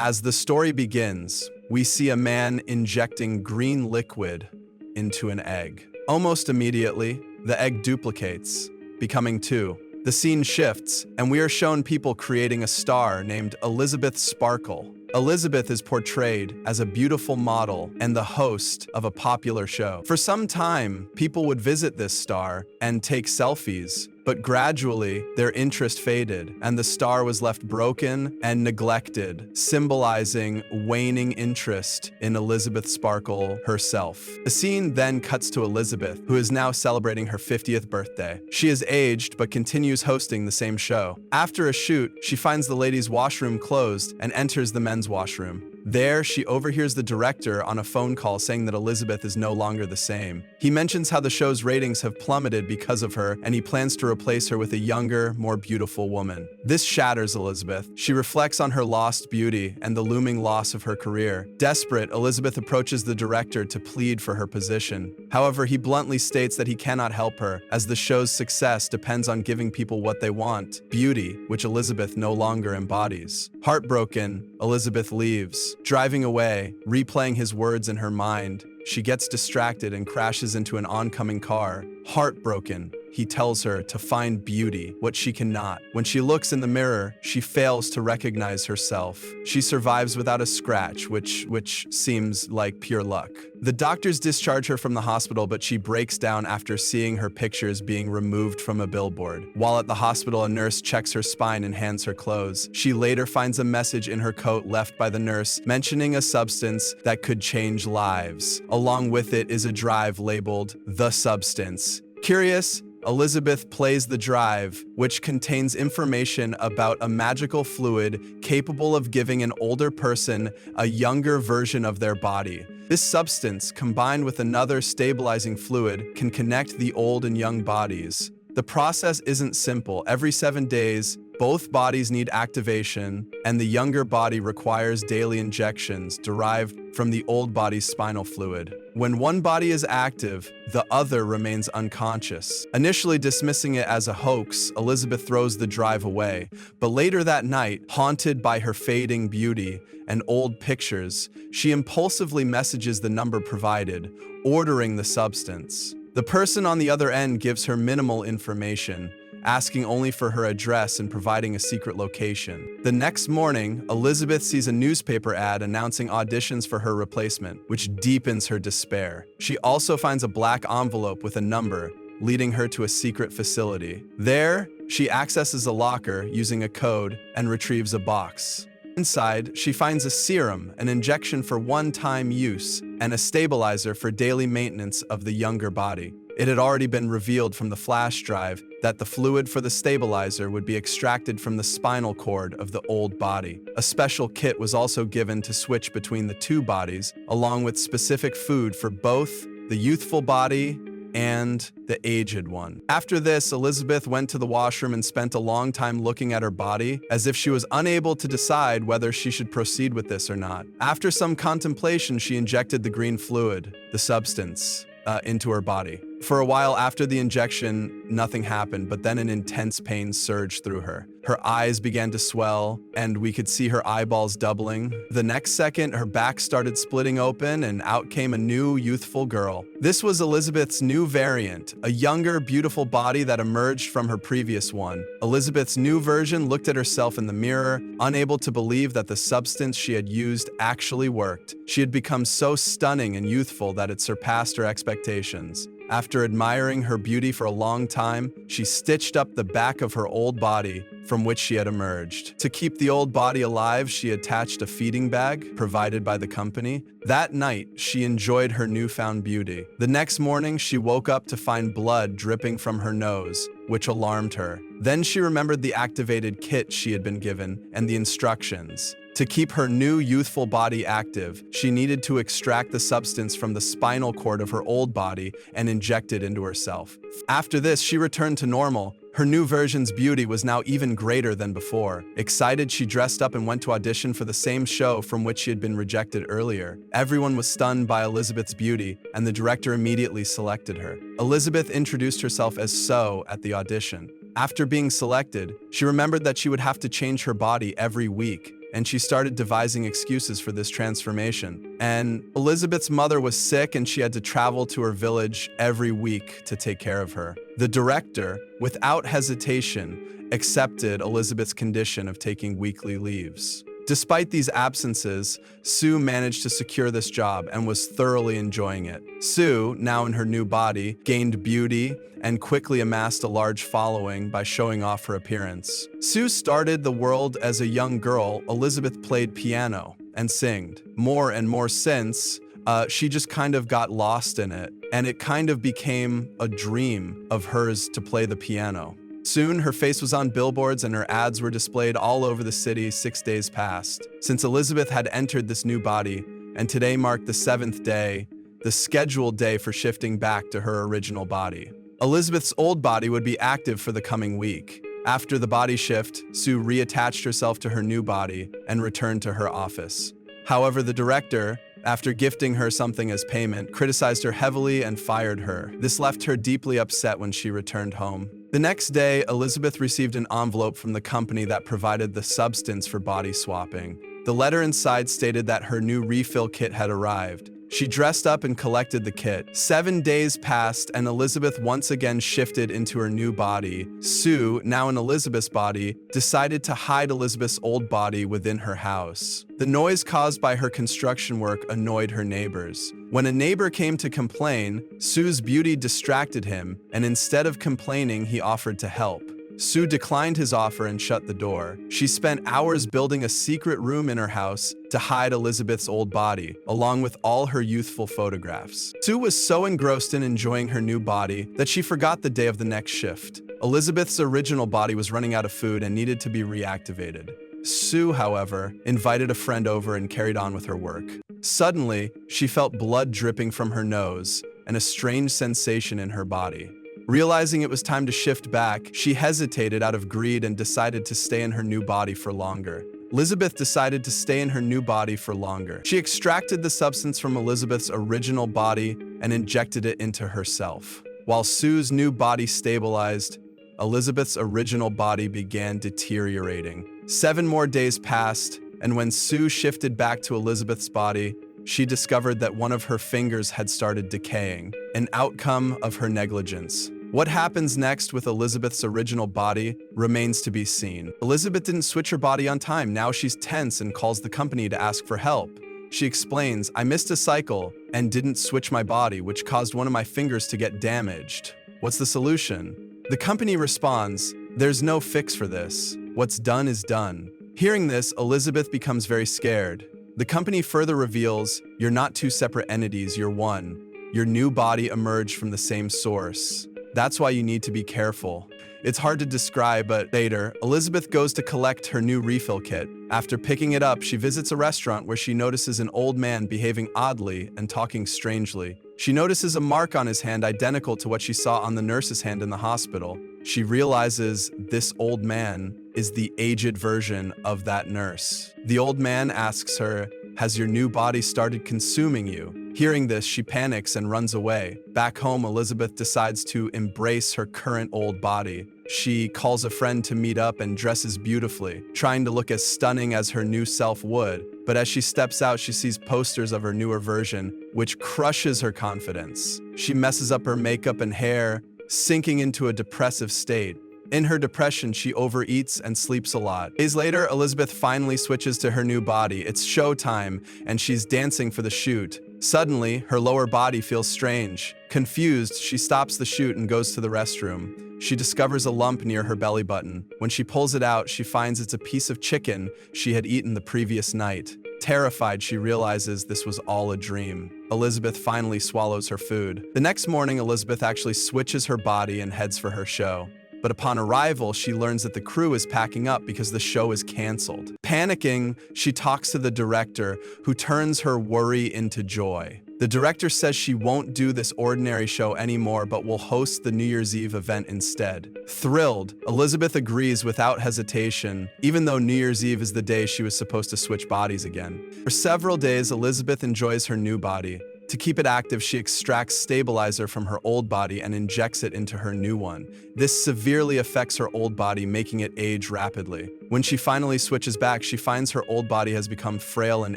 As the story begins, we see a man injecting green liquid into an egg. Almost immediately, the egg duplicates, becoming two. The scene shifts, and we are shown people creating a star named Elizabeth Sparkle. Elizabeth is portrayed as a beautiful model and the host of a popular show. For some time, people would visit this star and take selfies, but gradually their interest faded and the star was left broken and neglected, symbolizing waning interest in Elizabeth Sparkle herself. The scene then cuts to Elizabeth, who is now celebrating her 50th birthday. She is aged but continues hosting the same show. After a shoot, she finds the ladies' washroom closed and enters the men's washroom. There, she overhears the director on a phone call saying that Elizabeth is no longer the same. He mentions how the show's ratings have plummeted because of her, and he plans to replace her with a younger, more beautiful woman. This shatters Elizabeth. She reflects on her lost beauty and the looming loss of her career. Desperate, Elizabeth approaches the director to plead for her position. However, he bluntly states that he cannot help her, as the show's success depends on giving people what they want, beauty, which Elizabeth no longer embodies. Heartbroken, Elizabeth leaves. Driving away, replaying his words in her mind, she gets distracted and crashes into an oncoming car. Heartbroken, he tells her to find beauty, what she cannot. When she looks in the mirror, she fails to recognize herself. She survives without a scratch, which seems like pure luck. The doctors discharge her from the hospital, but she breaks down after seeing her pictures being removed from a billboard. While at the hospital, a nurse checks her spine and hands her clothes. She later finds a message in her coat left by the nurse mentioning a substance that could change lives. Along with it is a drive labeled "The Substance." Curious, Elizabeth plays the drive, which contains information about a magical fluid capable of giving an older person a younger version of their body. This substance, combined with another stabilizing fluid, can connect the old and young bodies. The process isn't simple. Every 7 days, both bodies need activation, and the younger body requires daily injections derived from the old body's spinal fluid. When one body is active, the other remains unconscious. Initially dismissing it as a hoax, Elizabeth throws the drive away, but later that night, haunted by her fading beauty and old pictures, she impulsively messages the number provided, ordering the substance. The person on the other end gives her minimal information, asking only for her address and providing a secret location. The next morning, Elizabeth sees a newspaper ad announcing auditions for her replacement, which deepens her despair. She also finds a black envelope with a number, leading her to a secret facility. There, she accesses a locker using a code and retrieves a box. Inside, she finds a serum, an injection for one-time use, and a stabilizer for daily maintenance of the younger body. It had already been revealed from the flash drive that the fluid for the stabilizer would be extracted from the spinal cord of the old body. A special kit was also given to switch between the two bodies, along with specific food for both the youthful body and the aged one. After this, Elizabeth went to the washroom and spent a long time looking at her body, as if she was unable to decide whether she should proceed with this or not. After some contemplation, she injected the green fluid, the substance, into her body. For a while after the injection, nothing happened, but then an intense pain surged through her. Her eyes began to swell, and we could see her eyeballs doubling. The next second, her back started splitting open, and out came a new, youthful girl. This was Elizabeth's new variant, a younger, beautiful body that emerged from her previous one. Elizabeth's new version looked at herself in the mirror, unable to believe that the substance she had used actually worked. She had become so stunning and youthful that it surpassed her expectations. After admiring her beauty for a long time, she stitched up the back of her old body from which she had emerged. To keep the old body alive, she attached a feeding bag provided by the company. That night, she enjoyed her newfound beauty. The next morning, she woke up to find blood dripping from her nose, which alarmed her. Then she remembered the activated kit she had been given and the instructions. To keep her new youthful body active, she needed to extract the substance from the spinal cord of her old body and inject it into herself. After this, she returned to normal. Her new version's beauty was now even greater than before. Excited, she dressed up and went to audition for the same show from which she had been rejected earlier. Everyone was stunned by Elizabeth's beauty, and the director immediately selected her. Elizabeth introduced herself as So at the audition. After being selected, she remembered that she would have to change her body every week, and she started devising excuses for this transformation. And Elizabeth's mother was sick and she had to travel to her village every week to take care of her. The director, without hesitation, accepted Elizabeth's condition of taking weekly leaves. Despite these absences, Sue managed to secure this job and was thoroughly enjoying it. Sue, now in her new body, gained beauty and quickly amassed a large following by showing off her appearance. Sue started the world as a young girl. Elizabeth played piano and sang. More and more since, she just kind of got lost in it, and it kind of became a dream of hers to play the piano. Soon, her face was on billboards and her ads were displayed all over the city. 6 days passed since Elizabeth had entered this new body, and today marked the 7th day, the scheduled day for shifting back to her original body. Elizabeth's old body would be active for the coming week. After the body shift, Sue reattached herself to her new body and returned to her office. However, the director, after gifting her something as payment, criticized her heavily and fired her. This left her deeply upset when she returned home. The next day, Elizabeth received an envelope from the company that provided the substance for body swapping. The letter inside stated that her new refill kit had arrived. She dressed up and collected the kit. 7 days passed and Elizabeth once again shifted into her new body. Sue, now in Elizabeth's body, decided to hide Elizabeth's old body within her house. The noise caused by her construction work annoyed her neighbors. When a neighbor came to complain, Sue's beauty distracted him, and instead of complaining, he offered to help. Sue declined his offer and shut the door. She spent hours building a secret room in her house to hide Elizabeth's old body, along with all her youthful photographs. Sue was so engrossed in enjoying her new body that she forgot the day of the next shift. Elizabeth's original body was running out of food and needed to be reactivated. Sue, however, invited a friend over and carried on with her work. Suddenly, she felt blood dripping from her nose and a strange sensation in her body. Realizing it was time to shift back, she hesitated out of greed and decided to stay in her new body for longer. Elizabeth decided to stay in her new body for longer. She extracted the substance from Elizabeth's original body and injected it into herself. While Sue's new body stabilized, Elizabeth's original body began deteriorating. 7 more days passed, and when Sue shifted back to Elizabeth's body, she discovered that one of her fingers had started decaying, an outcome of her negligence. What happens next with Elizabeth's original body remains to be seen. Elizabeth didn't switch her body on time. Now she's tense and calls the company to ask for help. She explains, "I missed a cycle and didn't switch my body, which caused one of my fingers to get damaged. What's the solution?" The company responds, "There's no fix for this. What's done is done." Hearing this, Elizabeth becomes very scared. The company further reveals, "You're not 2 separate entities, you're one. Your new body emerged from the same source. That's why you need to be careful." It's hard to describe, but later, Elizabeth goes to collect her new refill kit. After picking it up, she visits a restaurant where she notices an old man behaving oddly and talking strangely. She notices a mark on his hand identical to what she saw on the nurse's hand in the hospital. She realizes this old man is the aged version of that nurse. The old man asks her, "Has your new body started consuming you?" Hearing this, she panics and runs away. Back home, Elizabeth decides to embrace her current old body. She calls a friend to meet up and dresses beautifully, trying to look as stunning as her new self would. But as she steps out, she sees posters of her newer version, which crushes her confidence. She messes up her makeup and hair, sinking into a depressive state. In her depression, she overeats and sleeps a lot. Days later, Elizabeth finally switches to her new body. It's showtime, and she's dancing for the shoot. Suddenly, her lower body feels strange. Confused, she stops the shoot and goes to the restroom. She discovers a lump near her belly button. When she pulls it out, she finds it's a piece of chicken she had eaten the previous night. Terrified, she realizes this was all a dream. Elizabeth finally swallows her food. The next morning, Elizabeth actually switches her body and heads for her show. But upon arrival, she learns that the crew is packing up because the show is canceled. Panicking, she talks to the director, who turns her worry into joy. The director says she won't do this ordinary show anymore, but will host the New Year's Eve event instead. Thrilled, Elizabeth agrees without hesitation, even though New Year's Eve is the day she was supposed to switch bodies again. For several days, Elizabeth enjoys her new body. To keep it active, she extracts stabilizer from her old body and injects it into her new one. This severely affects her old body, making it age rapidly. When she finally switches back, she finds her old body has become frail and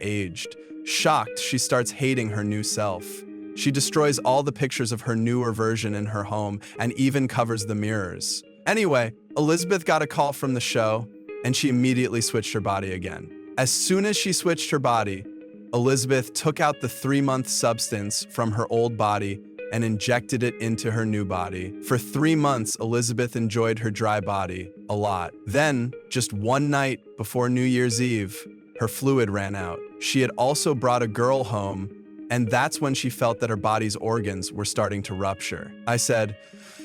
aged. Shocked, she starts hating her new self. She destroys all the pictures of her newer version in her home and even covers the mirrors. Anyway, Elizabeth got a call from the show, and she immediately switched her body again. As soon as she switched her body, Elizabeth took out the 3-month substance from her old body and injected it into her new body. For 3 months, Elizabeth enjoyed her dry body a lot. Then, just one night before New Year's Eve, her fluid ran out. She had also brought a girl home, and that's when she felt that her body's organs were starting to rupture. I said,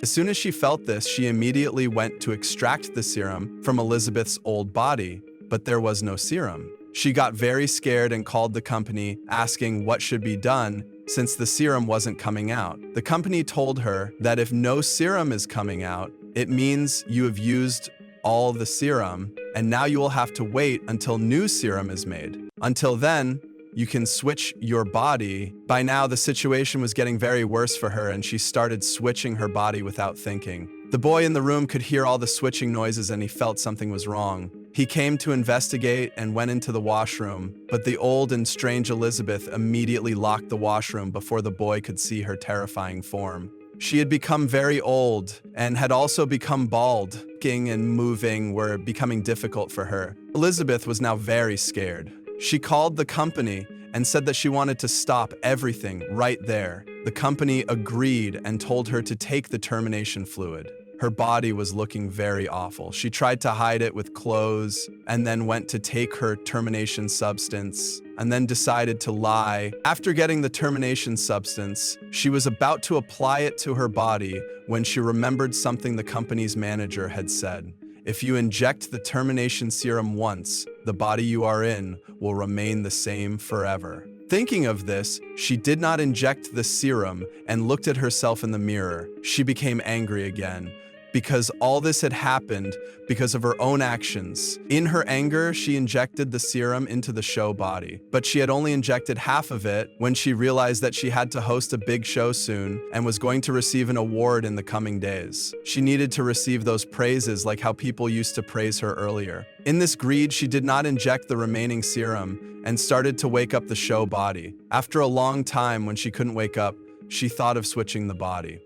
as soon as she felt this, she immediately went to extract the serum from Elizabeth's old body, but there was no serum. She got very scared and called the company asking what should be done since the serum wasn't coming out. The company told her that if no serum is coming out, it means you have used all the serum, and now you will have to wait until new serum is made. Until then, you can switch your body. By now, the situation was getting very worse for her, and she started switching her body without thinking. The boy in the room could hear all the switching noises, and he felt something was wrong. He came to investigate and went into the washroom, but the old and strange Elizabeth immediately locked the washroom before the boy could see her terrifying form. She had become very old and had also become bald. Walking and moving were becoming difficult for her. Elizabeth was now very scared. She called the company and said that she wanted to stop everything right there. The company agreed and told her to take the termination fluid. Her body was looking very awful. She tried to hide it with clothes and then went to take her termination substance and then decided to lie. After getting the termination substance, she was about to apply it to her body when she remembered something the company's manager had said. If you inject the termination serum once, the body you are in will remain the same forever. Thinking of this, she did not inject the serum and looked at herself in the mirror. She became angry again, because all this had happened because of her own actions. In her anger, she injected the serum into the show body, but she had only injected half of it when she realized that she had to host a big show soon and was going to receive an award in the coming days. She needed to receive those praises like how people used to praise her earlier. In this greed, she did not inject the remaining serum and started to wake up the show body. After a long time when she couldn't wake up, she thought of switching the body.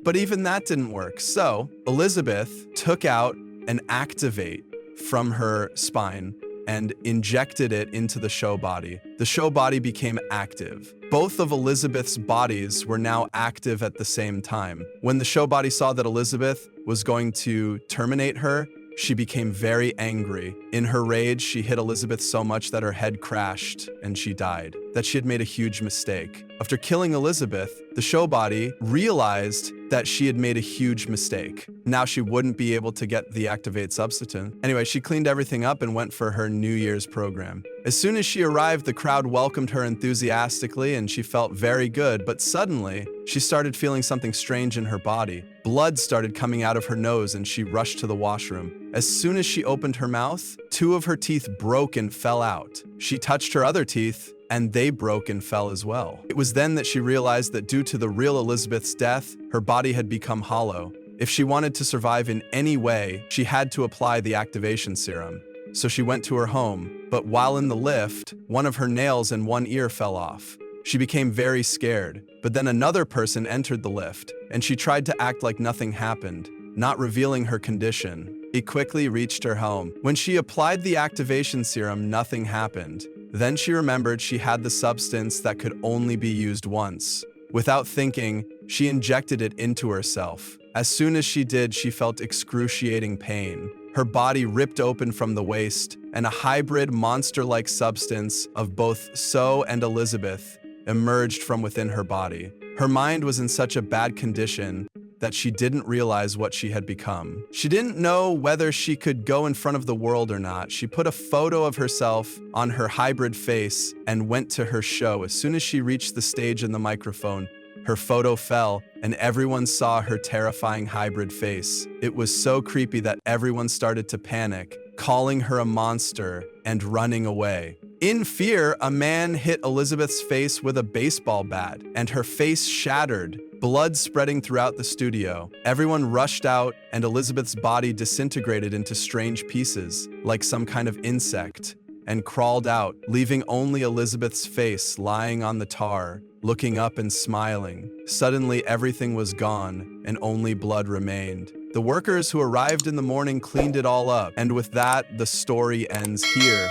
But even that didn't work. So Elizabeth took out an activate from her spine and injected it into the show body. The show body became active. Both of Elizabeth's bodies were now active at the same time. When the show body saw that Elizabeth was going to terminate her, she became very angry. In her rage, she hit Elizabeth so much that her head crashed and she died. That she had made a huge mistake. After killing Elizabeth, the show body realized that she had made a huge mistake. Now she wouldn't be able to get the activate substance. Anyway, she cleaned everything up and went for her New Year's program. As soon as she arrived, the crowd welcomed her enthusiastically and she felt very good, but suddenly, she started feeling something strange in her body. Blood started coming out of her nose and she rushed to the washroom. As soon as she opened her mouth, 2 of her teeth broke and fell out. She touched her other teeth, and they broke and fell as well. It was then that she realized that due to the real Elizabeth's death, her body had become hollow. If she wanted to survive in any way, she had to apply the activation serum. So she went to her home, but while in the lift, one of her nails and one ear fell off. She became very scared, but then another person entered the lift, and she tried to act like nothing happened, not revealing her condition. He quickly reached her home. When she applied the activation serum, nothing happened. Then she remembered she had the substance that could only be used once. Without thinking, she injected it into herself. As soon as she did, she felt excruciating pain. Her body ripped open from the waist, and a hybrid monster-like substance of both So and Elizabeth emerged from within her body. Her mind was in such a bad condition that she didn't realize what she had become. She didn't know whether she could go in front of the world or not. She put a photo of herself on her hybrid face and went to her show. As soon as she reached the stage and the microphone, her photo fell and everyone saw her terrifying hybrid face. It was so creepy that everyone started to panic, calling her a monster and running away. In fear, a man hit Elizabeth's face with a baseball bat, and her face shattered, blood spreading throughout the studio. Everyone rushed out, and Elizabeth's body disintegrated into strange pieces, like some kind of insect, and crawled out, leaving only Elizabeth's face lying on the tar, looking up and smiling. Suddenly, everything was gone, and only blood remained. The workers who arrived in the morning cleaned it all up, and with that, the story ends here.